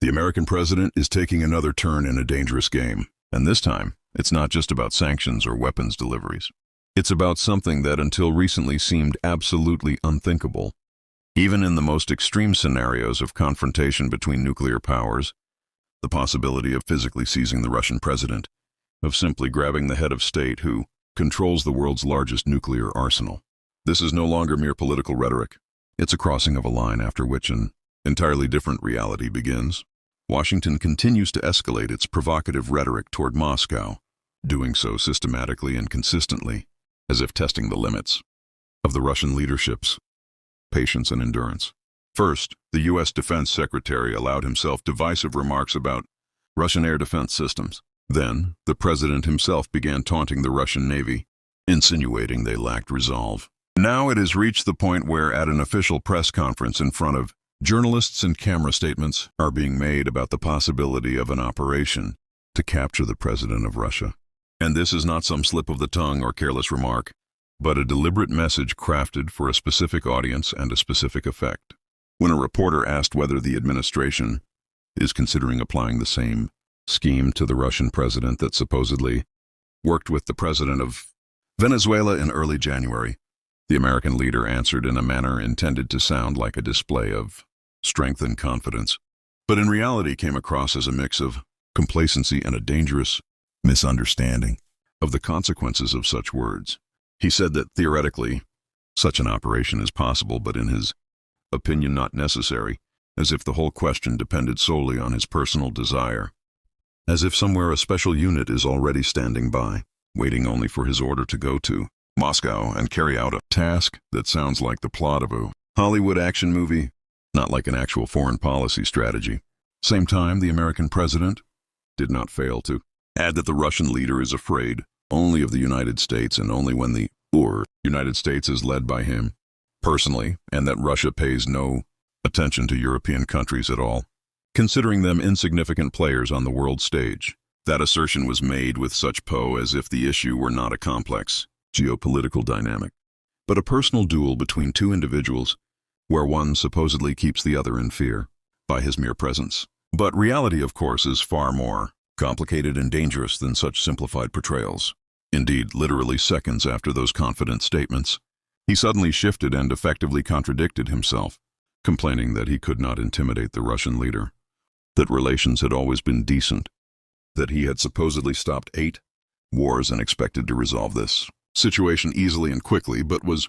The American president is taking another turn in a dangerous game, and this time, it's not just about sanctions or weapons deliveries. It's about something that until recently seemed absolutely unthinkable. Even in the most extreme scenarios of confrontation between nuclear powers, the possibility of physically seizing the Russian president, of simply grabbing the head of state who controls the world's largest nuclear arsenal. This is no longer mere political rhetoric. It's a crossing of a line after which an entirely different reality begins. Washington continues to escalate its provocative rhetoric toward Moscow, doing so systematically and consistently, as if testing the limits of the Russian leadership's patience and endurance. First, the U.S. Defense Secretary allowed himself divisive remarks about Russian air defense systems. Then, the president himself began taunting the Russian Navy, insinuating they lacked resolve. Now it has reached the point where, at an official press conference in front of journalists and camera, statements are being made about the possibility of an operation to capture the president of Russia. And this is not some slip of the tongue or careless remark, but a deliberate message crafted for a specific audience and a specific effect. When a reporter asked whether the administration is considering applying the same scheme to the Russian president that supposedly worked with the president of Venezuela in early January, the American leader answered in a manner intended to sound like a display of strength and confidence, but in reality came across as a mix of complacency and a dangerous misunderstanding of the consequences of such words. He said that theoretically, such an operation is possible, but in his opinion not necessary, as if the whole question depended solely on his personal desire. As if somewhere a special unit is already standing by, waiting only for his order to go to Moscow and carry out a task that sounds like the plot of a Hollywood action movie, not like an actual foreign policy strategy. Same time, the American president did not fail to add that the Russian leader is afraid only of the United States and only when the United States is led by him personally, and that Russia pays no attention to European countries at all, considering them insignificant players on the world stage. That assertion was made with such as if the issue were not a complex geopolitical dynamic, but a personal duel between two individuals where one supposedly keeps the other in fear by his mere presence. But reality, of course, is far more complicated and dangerous than such simplified portrayals. Indeed, literally seconds after those confident statements, he suddenly shifted and effectively contradicted himself, complaining that he could not intimidate the Russian leader, that relations had always been decent, that he had supposedly stopped 8 wars and expected to resolve this situation easily and quickly, but was